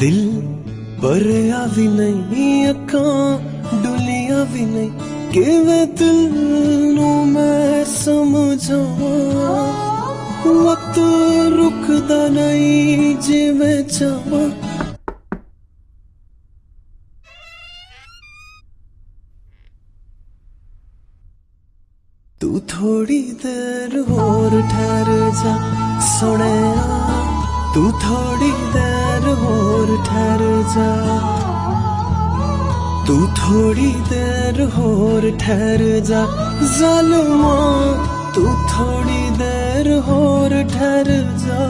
दिल भरिया भी नहीं अखां डुलिया भी नहीं किवें दिल नू मैं समझावां वक्त रुकदा नहीं जिवें चाहां तू थोड़ी देर होर ठहर जा सोहणिया तू थोड़ी देर होर ठहर जा तू थोड़ी देर होर ठहर जा ज़ालिमा तू थोड़ी देर होर ठहर जा